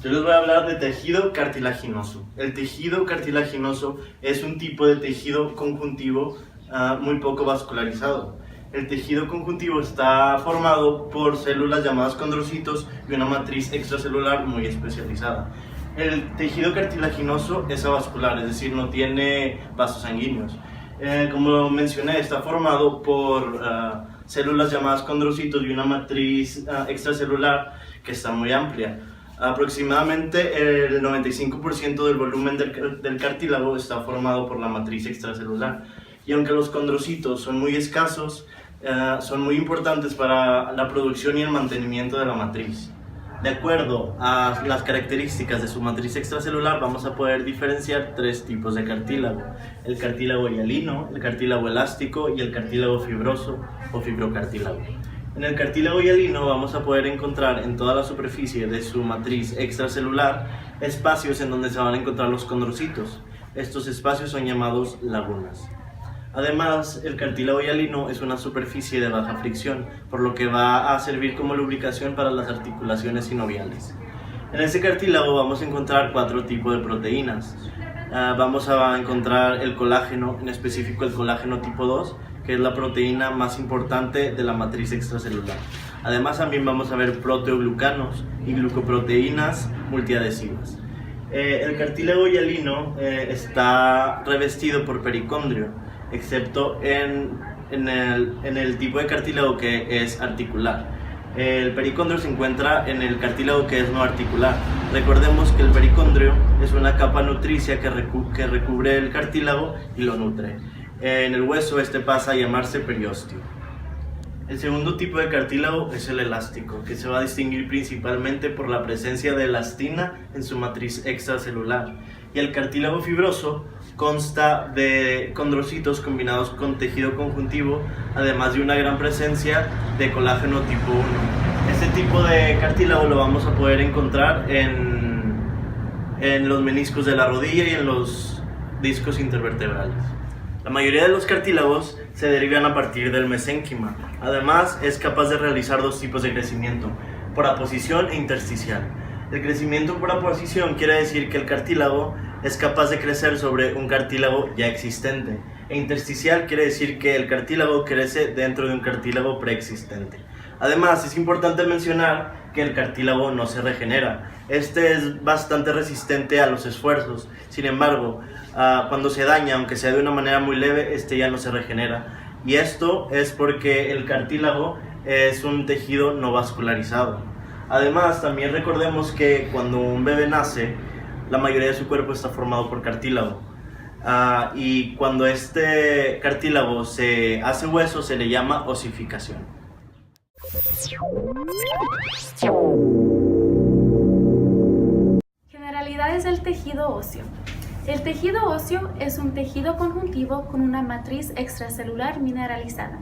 Yo les voy a hablar de tejido cartilaginoso. El tejido cartilaginoso es un tipo de tejido conjuntivo muy poco vascularizado. El tejido conjuntivo está formado por células llamadas condrocitos y una matriz extracelular muy especializada. El tejido cartilaginoso es avascular, es decir, no tiene vasos sanguíneos. Como mencioné, está formado por células llamadas condrocitos y una matriz extracelular que está muy amplia. Aproximadamente el 95% del volumen del cartílago está formado por la matriz extracelular. Y aunque los condrocitos son muy escasos, son muy importantes para la producción y el mantenimiento de la matriz. De acuerdo a las características de su matriz extracelular, vamos a poder diferenciar tres tipos de cartílago: el cartílago hialino, el cartílago elástico y el cartílago fibroso o fibrocartílago. En el cartílago hialino vamos a poder encontrar en toda la superficie de su matriz extracelular espacios en donde se van a encontrar los condrocitos. Estos espacios son llamados lagunas. Además, el cartílago hialino es una superficie de baja fricción, por lo que va a servir como lubricación para las articulaciones sinoviales. En este cartílago vamos a encontrar cuatro tipos de proteínas. Vamos a encontrar el colágeno, en específico el colágeno tipo 2, que es la proteína más importante de la matriz extracelular. Además, también vamos a ver proteoglucanos y glucoproteínas multiadhesivas. El cartílago hialino está revestido por pericondrio, excepto en el tipo de cartílago que es articular. El pericondrio se encuentra en el cartílago que es no articular. Recordemos que el pericondrio es una capa nutricia que recubre el cartílago y lo nutre. En el hueso este pasa a llamarse periósteo. El segundo tipo de cartílago es el elástico, que se va a distinguir principalmente por la presencia de elastina en su matriz extracelular. Y el cartílago fibroso consta de condrocitos combinados con tejido conjuntivo, además de una gran presencia de colágeno tipo 1. Este tipo de cartílago lo vamos a poder encontrar en los meniscos de la rodilla y en los discos intervertebrales. La mayoría de los cartílagos se derivan a partir del mesénquima. Además, es capaz de realizar dos tipos de crecimiento: por aposición e intersticial. El crecimiento por aposición quiere decir que el cartílago es capaz de crecer sobre un cartílago ya existente, e intersticial quiere decir que el cartílago crece dentro de un cartílago preexistente. Además, es importante mencionar que el cartílago no se regenera. Este es bastante resistente a los esfuerzos. Sin embargo, cuando se daña, aunque sea de una manera muy leve, este ya no se regenera. Y esto es porque el cartílago es un tejido no vascularizado. Además, también recordemos que cuando un bebé nace, la mayoría de su cuerpo está formado por cartílago. Y cuando este cartílago se hace hueso, se le llama osificación. Generalidades del tejido óseo. El tejido óseo es un tejido conjuntivo con una matriz extracelular mineralizada.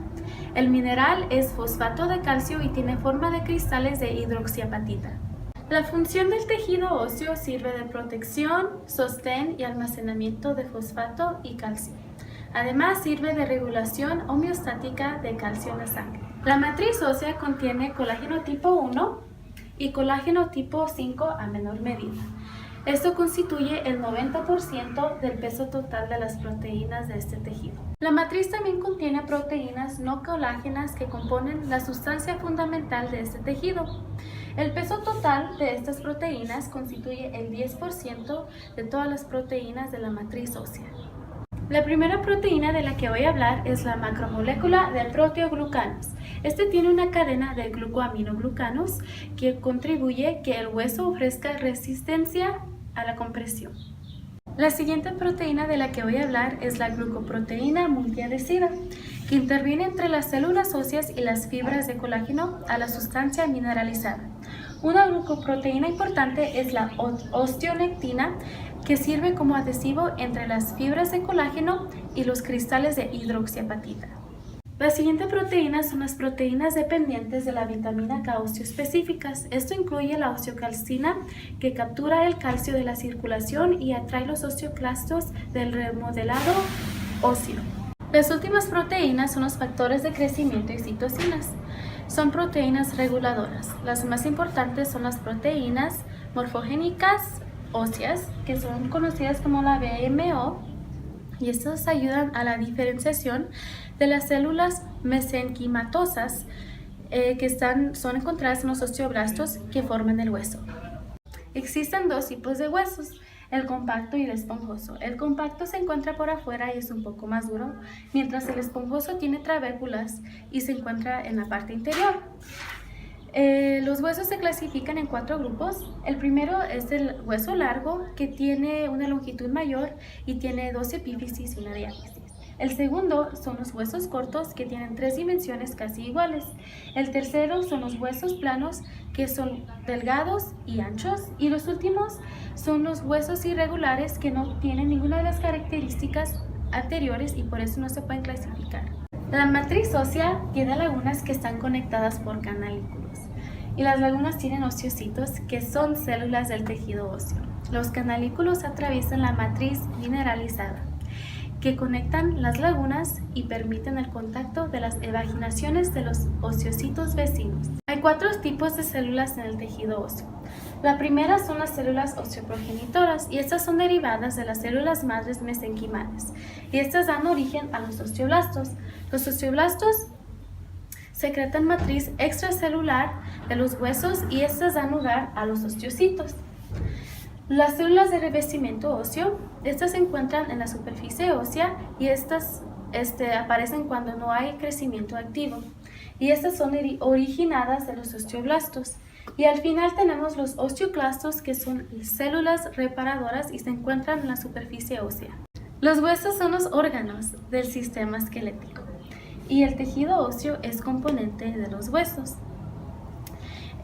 El mineral es fosfato de calcio y tiene forma de cristales de hidroxiapatita. La función del tejido óseo sirve de protección, sostén y almacenamiento de fosfato y calcio. Además, sirve de regulación homeostática de calcio en la sangre. La matriz ósea contiene colágeno tipo 1 y colágeno tipo 5 a menor medida. Esto constituye el 90% del peso total de las proteínas de este tejido. La matriz también contiene proteínas no colágenas que componen la sustancia fundamental de este tejido. El peso total de estas proteínas constituye el 10% de todas las proteínas de la matriz ósea. La primera proteína de la que voy a hablar es la macromolécula de proteoglucanos. Este tiene una cadena de glucoaminoglucanos que contribuye que el hueso ofrezca resistencia a la compresión. La siguiente proteína de la que voy a hablar es la glucoproteína multiadhesiva, que interviene entre las células óseas y las fibras de colágeno a la sustancia mineralizada. Una glucoproteína importante es la osteonectina, que sirve como adhesivo entre las fibras de colágeno y los cristales de hidroxiapatita. La siguiente proteína son las proteínas dependientes de la vitamina K osteoespecíficas. Esto incluye la osteocalcina, que captura el calcio de la circulación y atrae los osteoclastos del remodelado óseo. Las últimas proteínas son los factores de crecimiento y citocinas. Son proteínas reguladoras. Las más importantes son las proteínas morfogénicas óseas, que son conocidas como la BMO, y estas ayudan a la diferenciación de las células mesenquimatosas son encontradas en los osteoblastos que forman el hueso. Existen dos tipos de huesos, el compacto y el esponjoso. El compacto se encuentra por afuera y es un poco más duro, mientras el esponjoso tiene trabéculas y se encuentra en la parte interior. Los huesos se clasifican en 4 grupos. El primero es el hueso largo, que tiene una longitud mayor y tiene 2 epífisis y una diáfisis. El segundo son los huesos cortos, que tienen 3 dimensiones casi iguales. El tercero son los huesos planos, que son delgados y anchos. Y los últimos son los huesos irregulares, que no tienen ninguna de las características anteriores y por eso no se pueden clasificar. La matriz ósea tiene lagunas que están conectadas por canalículos. Y las lagunas tienen osteocitos, que son células del tejido óseo. Los canalículos atraviesan la matriz mineralizada, que conectan las lagunas y permiten el contacto de las evaginaciones de los osteocitos vecinos. Hay 4 tipos de células en el tejido óseo. La primera son las células osteoprogenitoras, y estas son derivadas de las células madres mesenquimales, y estas dan origen a los osteoblastos. Los osteoblastos secretan matriz extracelular de los huesos y estas dan lugar a los osteocitos. Las células de revestimiento óseo, estas se encuentran en la superficie ósea y estas aparecen cuando no hay crecimiento activo. Y estas son originadas de los osteoblastos. Y al final tenemos los osteoclastos, que son células reparadoras y se encuentran en la superficie ósea. Los huesos son los órganos del sistema esquelético y el tejido óseo es componente de los huesos.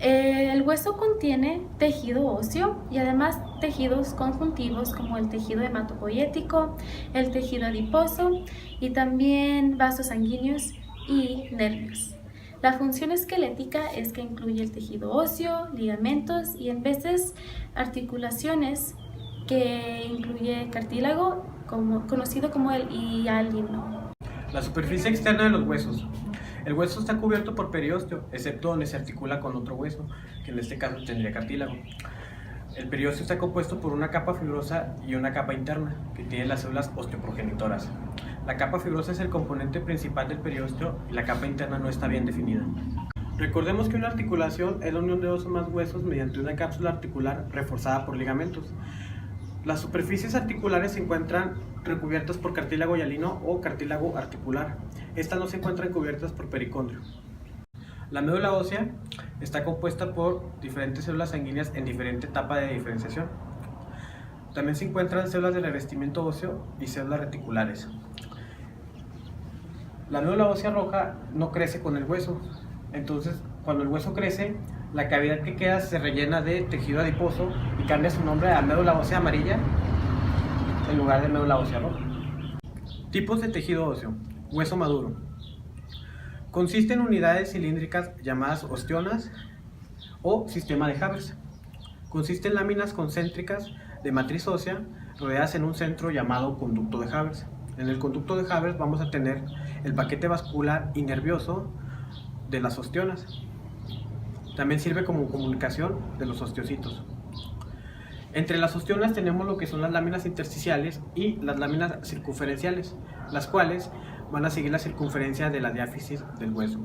El hueso contiene tejido óseo y además tejidos conjuntivos como el tejido hematopoyético, el tejido adiposo y también vasos sanguíneos y nervios. La función esquelética es que incluye el tejido óseo, ligamentos y en veces articulaciones, que incluye cartílago, conocido como el hialino. La superficie externa de los huesos. El hueso está cubierto por periósteo, excepto donde se articula con otro hueso, que en este caso tendría cartílago. El periósteo está compuesto por una capa fibrosa y una capa interna, que tiene las células osteoprogenitoras. La capa fibrosa es el componente principal del periósteo y la capa interna no está bien definida. Recordemos que una articulación es la unión de 2 o más huesos mediante una cápsula articular reforzada por ligamentos. Las superficies articulares se encuentran recubiertas por cartílago hialino o cartílago articular. Estas no se encuentran cubiertas por pericondrio. La médula ósea está compuesta por diferentes células sanguíneas en diferente etapa de diferenciación. También se encuentran células de revestimiento óseo y células reticulares. La médula ósea roja no crece con el hueso, entonces cuando el hueso crece, la cavidad que queda se rellena de tejido adiposo y cambia su nombre a médula ósea amarilla en lugar de médula ósea roja. Tipos de tejido óseo. Hueso maduro. Consiste en unidades cilíndricas llamadas osteonas o sistema de Havers. Consiste en láminas concéntricas de matriz ósea rodeadas en un centro llamado conducto de Havers. En el conducto de Havers vamos a tener el paquete vascular y nervioso de las osteonas. También sirve como comunicación de los osteocitos. Entre las osteonas tenemos lo que son las láminas intersticiales y las láminas circunferenciales, las cuales van a seguir la circunferencia de la diáfisis del hueso.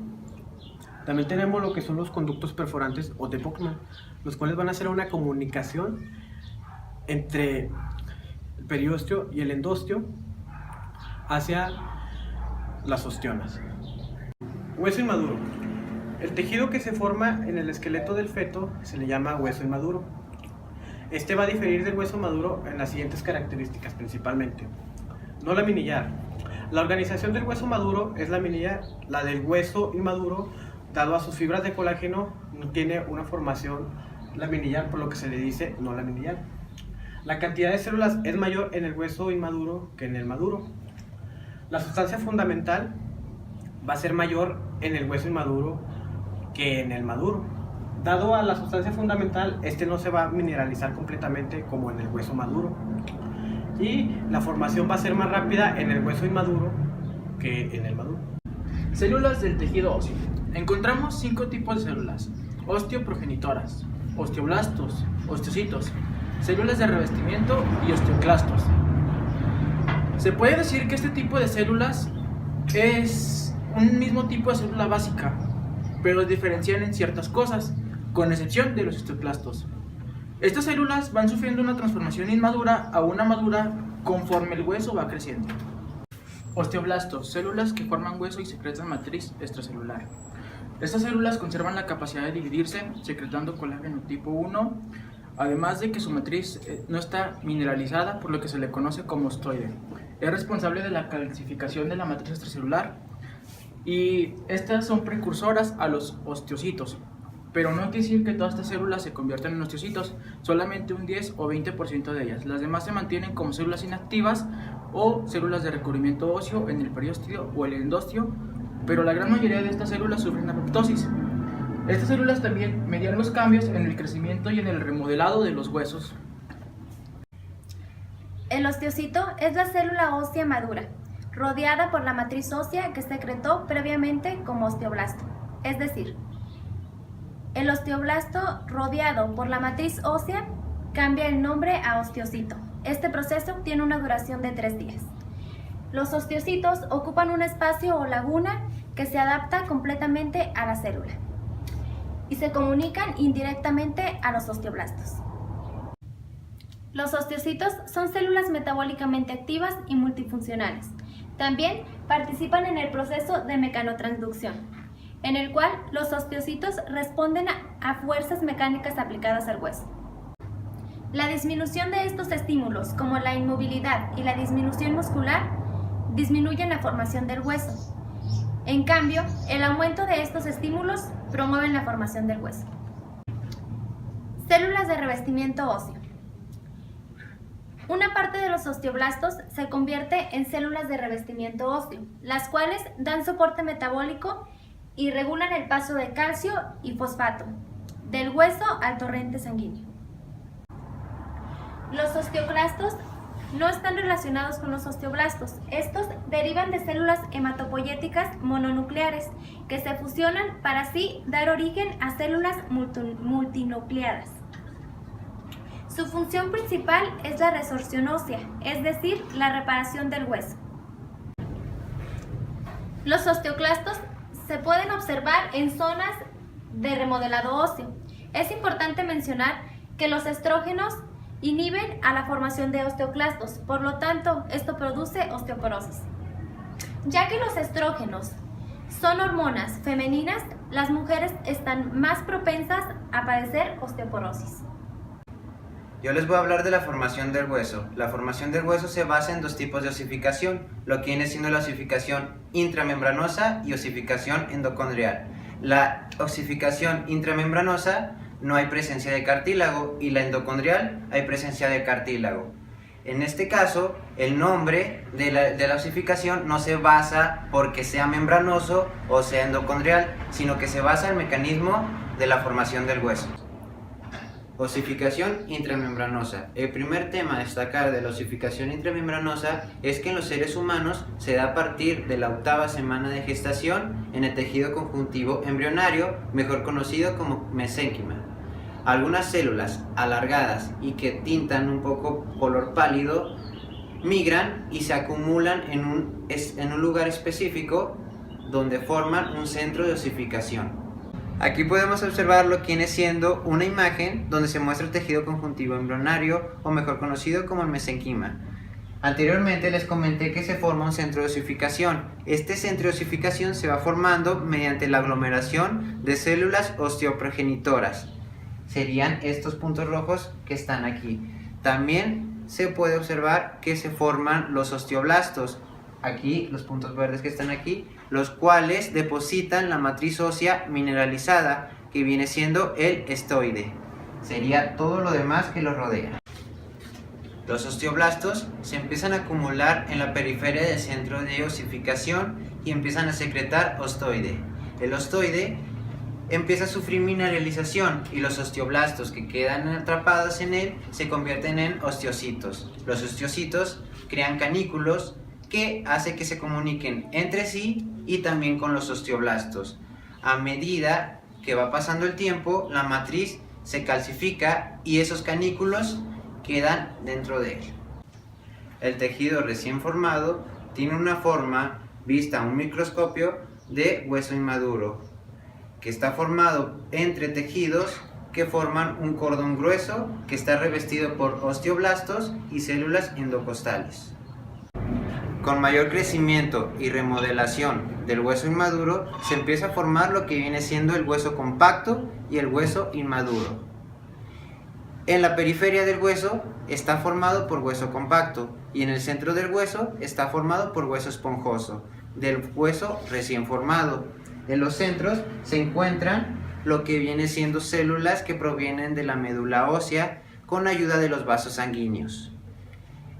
También tenemos lo que son los conductos perforantes o de Bowman, los cuales van a hacer una comunicación entre el periósteo y el endosteo hacia las osteonas. Hueso inmaduro. El tejido que se forma en el esqueleto del feto se le llama hueso inmaduro. Este va a diferir del hueso maduro en las siguientes características principalmente. No laminillar. La organización del hueso maduro es laminillar. La del hueso inmaduro, dado a sus fibras de colágeno, no tiene una formación laminillar, por lo que se le dice no laminillar. La cantidad de células es mayor en el hueso inmaduro que en el maduro. La sustancia fundamental va a ser mayor en el hueso inmaduro que en el maduro. Dado a la sustancia fundamental, este no se va a mineralizar completamente como en el hueso maduro. Y la formación va a ser más rápida en el hueso inmaduro que en el maduro. Células del tejido óseo. Encontramos 5 tipos de células osteoprogenitoras, osteoblastos, osteocitos, células de revestimiento y osteoclastos. Se puede decir que este tipo de células es un mismo tipo de célula básica, pero diferencian en ciertas cosas, con excepción de los osteoclastos. Estas células van sufriendo una transformación inmadura a una madura conforme el hueso va creciendo. Osteoblastos, células que forman hueso y secretan matriz extracelular. Estas células conservan la capacidad de dividirse, secretando colágeno tipo 1, además de que su matriz no está mineralizada, por lo que se le conoce como ostoide. Es responsable de la calcificación de la matriz extracelular y estas son precursoras a los osteocitos. Pero no quiere decir que todas estas células se conviertan en osteocitos, solamente un 10 o 20% de ellas. Las demás se mantienen como células inactivas o células de recubrimiento óseo en el periósteo o el endostio, pero la gran mayoría de estas células sufren apoptosis. Estas células también median los cambios en el crecimiento y en el remodelado de los huesos. El osteocito es la célula ósea madura, rodeada por la matriz ósea que secretó previamente como osteoblasto. Es decir, el osteoblasto rodeado por la matriz ósea cambia el nombre a osteocito. Este proceso tiene una duración de 3 días. Los osteocitos ocupan un espacio o laguna que se adapta completamente a la célula y se comunican indirectamente a los osteoblastos. Los osteocitos son células metabólicamente activas y multifuncionales. También participan en el proceso de mecanotransducción, en el cual los osteocitos responden a fuerzas mecánicas aplicadas al hueso. La disminución de estos estímulos, como la inmovilidad y la disminución muscular, disminuyen la formación del hueso. En cambio, el aumento de estos estímulos promueven la formación del hueso. Células de revestimiento óseo. Una parte de los osteoblastos se convierte en células de revestimiento óseo, las cuales dan soporte metabólico y regulan el paso de calcio y fosfato del hueso al torrente sanguíneo. Los osteoclastos no están relacionados con los osteoblastos. Estos derivan de células hematopoyéticas mononucleares que se fusionan para así dar origen a células multinucleadas. Su función principal es la resorción ósea, es decir, la reparación del hueso. Los osteoclastos se pueden observar en zonas de remodelado óseo. Es importante mencionar que los estrógenos inhiben a la formación de osteoclastos, por lo tanto, esto produce osteoporosis. Ya que los estrógenos son hormonas femeninas, las mujeres están más propensas a padecer osteoporosis. Yo les voy a hablar de la formación del hueso. La formación del hueso se basa en 2 tipos de osificación, lo que viene siendo la osificación intramembranosa y osificación endocondrial. La osificación intramembranosa no hay presencia de cartílago y la endocondrial hay presencia de cartílago. En este caso, el nombre de la osificación no se basa porque sea membranoso o sea endocondrial, sino que se basa en el mecanismo de la formación del hueso. Osificación intramembranosa. El primer tema a destacar de la osificación intramembranosa es que en los seres humanos se da a partir de la 8ª semana de gestación en el tejido conjuntivo embrionario, mejor conocido como mesénquima. Algunas células alargadas y que tintan un poco color pálido migran y se acumulan en un lugar específico donde forman un centro de osificación. Aquí podemos observar lo que viene siendo una imagen donde se muestra el tejido conjuntivo embrionario o mejor conocido como el mesénquima. Anteriormente les comenté que se forma un centro de osificación. Este centro de osificación se va formando mediante la aglomeración de células osteoprogenitoras. Serían estos puntos rojos que están aquí. También se puede observar que se forman los osteoblastos. Aquí, los puntos verdes que están aquí, los cuales depositan la matriz ósea mineralizada, que viene siendo el estoide. Sería todo lo demás que los rodea. Los osteoblastos se empiezan a acumular en la periferia del centro de osificación y empiezan a secretar ostoide. El ostoide empieza a sufrir mineralización y los osteoblastos que quedan atrapados en él se convierten en osteocitos. Los osteocitos crean canículos que hace que se comuniquen entre sí y también con los osteoblastos. A medida que va pasando el tiempo, la matriz se calcifica y esos canículos quedan dentro de él. El tejido recién formado tiene una forma, vista a un microscopio, de hueso inmaduro, que está formado entre tejidos que forman un cordón grueso que está revestido por osteoblastos y células endocostales. Con mayor crecimiento y remodelación del hueso inmaduro, se empieza a formar lo que viene siendo el hueso compacto y el hueso inmaduro. En la periferia del hueso está formado por hueso compacto y en el centro del hueso está formado por hueso esponjoso, del hueso recién formado. En los centros se encuentran lo que viene siendo células que provienen de la médula ósea con ayuda de los vasos sanguíneos.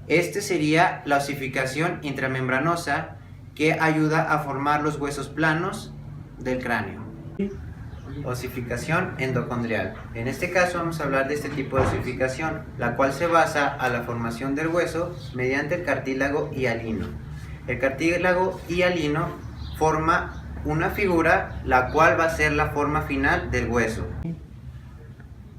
Este sería la osificación intramembranosa que ayuda a formar los huesos planos del cráneo. Osificación endocondrial. En este caso vamos a hablar de este tipo de osificación, la cual se basa a la formación del hueso mediante el cartílago hialino. El cartílago hialino forma una figura, la cual va a ser la forma final del hueso.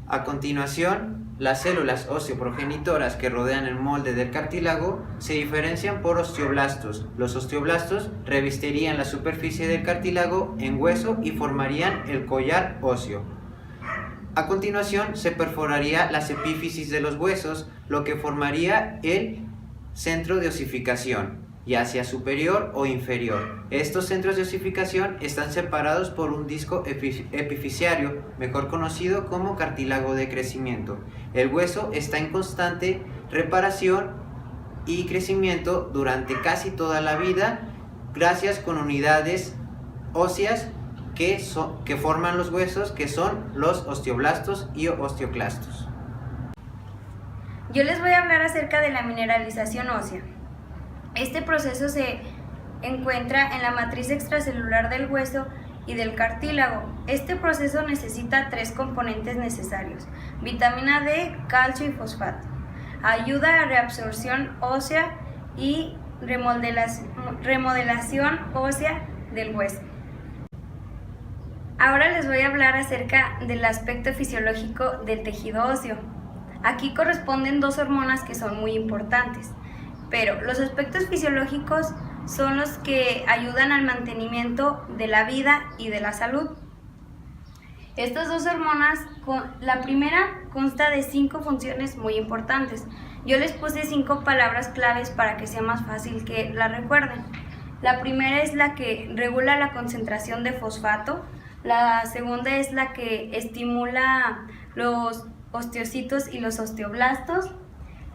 A continuación, las células osteoprogenitoras que rodean el molde del cartílago se diferencian por osteoblastos. Los osteoblastos revestirían la superficie del cartílago en hueso y formarían el collar óseo. A continuación, se perforaría las epífisis de los huesos, lo que formaría el centro de osificación, ya sea superior o inferior. Estos centros de osificación están separados por un disco epifisiario, mejor conocido como cartílago de crecimiento. El hueso está en constante reparación y crecimiento durante casi toda la vida, gracias con unidades óseas que forman los huesos, que son los osteoblastos y osteoclastos. Yo les voy a hablar acerca de la mineralización ósea. Este proceso se encuentra en la matriz extracelular del hueso y del cartílago. Este proceso necesita 3 componentes necesarios: vitamina D, calcio y fosfato. Ayuda a reabsorción ósea y remodelación ósea del hueso. Ahora les voy a hablar acerca del aspecto fisiológico del tejido óseo. Aquí corresponden 2 hormonas que son muy importantes, pero los aspectos fisiológicos son los que ayudan al mantenimiento de la vida y de la salud. Estas 2 hormonas, la primera consta de 5 funciones muy importantes. Yo les puse 5 palabras claves para que sea más fácil que la recuerden. La primera es la que regula la concentración de fosfato. La segunda es la que estimula los osteocitos y los osteoblastos.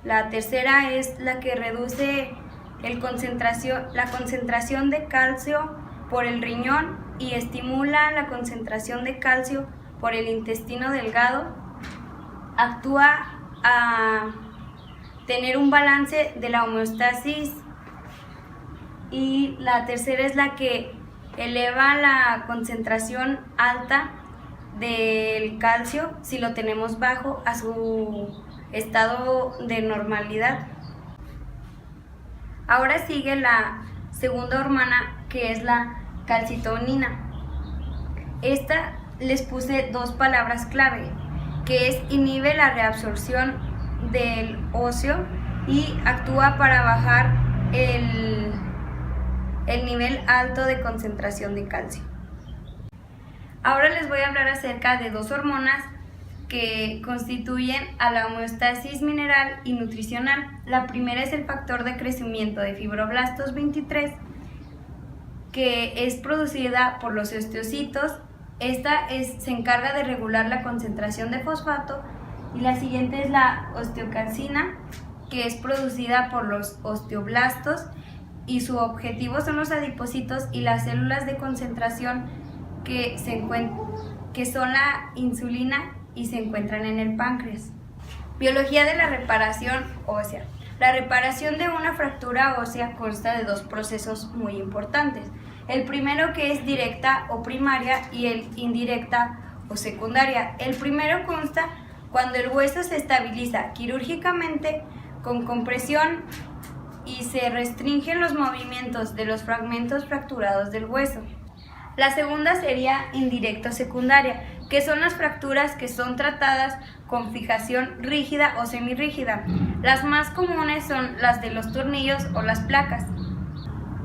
La tercera es la que reduce la concentración de calcio por el riñón y estimula la concentración de calcio por el intestino delgado. Actúa a tener un balance de la homeostasis. Y la tercera es la que eleva la concentración alta del calcio si lo tenemos bajo a su estado de normalidad. Ahora sigue la segunda hormona, que es la calcitonina. Esta les puse 2 palabras clave, que es inhibe la reabsorción del óseo y actúa para bajar el nivel alto de concentración de calcio. Ahora les voy a hablar acerca de 2 hormonas que constituyen a la homeostasis mineral y nutricional. La primera es el factor de crecimiento de fibroblastos 23, que es producida por los osteocitos. Esta se encarga de regular la concentración de fosfato. Y la siguiente es la osteocalcina, que es producida por los osteoblastos, y su objetivo son los adipocitos y las células de concentración que son la insulina y se encuentran en el páncreas. Biología de la reparación ósea. La reparación de una fractura ósea consta de 2 procesos muy importantes. El primero, que es directa o primaria, y el indirecta o secundaria. El primero consta cuando el hueso se estabiliza quirúrgicamente con compresión y se restringen los movimientos de los fragmentos fracturados del hueso. La segunda sería indirecto-secundaria, que son las fracturas que son tratadas con fijación rígida o semirrígida. Las más comunes son las de los tornillos o las placas.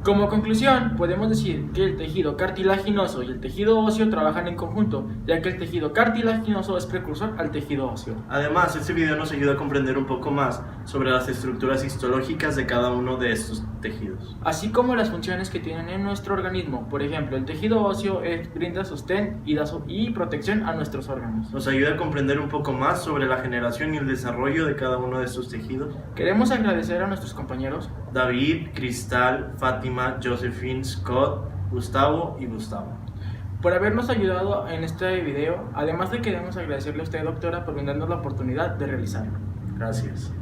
Como conclusión, podemos decir que el tejido cartilaginoso y el tejido óseo trabajan en conjunto, ya que el tejido cartilaginoso es precursor al tejido óseo. Además, este video nos ayuda a comprender un poco más sobre las estructuras histológicas de cada uno de estos tejidos, Así como las funciones que tienen en nuestro organismo. Por ejemplo, el tejido óseo brinda sostén y protección a nuestros órganos. nos ayuda a comprender un poco más sobre la generación y el desarrollo de cada uno de estos tejidos. Queremos agradecer a nuestros compañeros David, Cristal, Fátima, Josephine, Scott, Gustavo y Gustavo. por habernos ayudado en este video, además de queremos agradecerle a usted, doctora, por brindarnos la oportunidad de realizarlo. Gracias.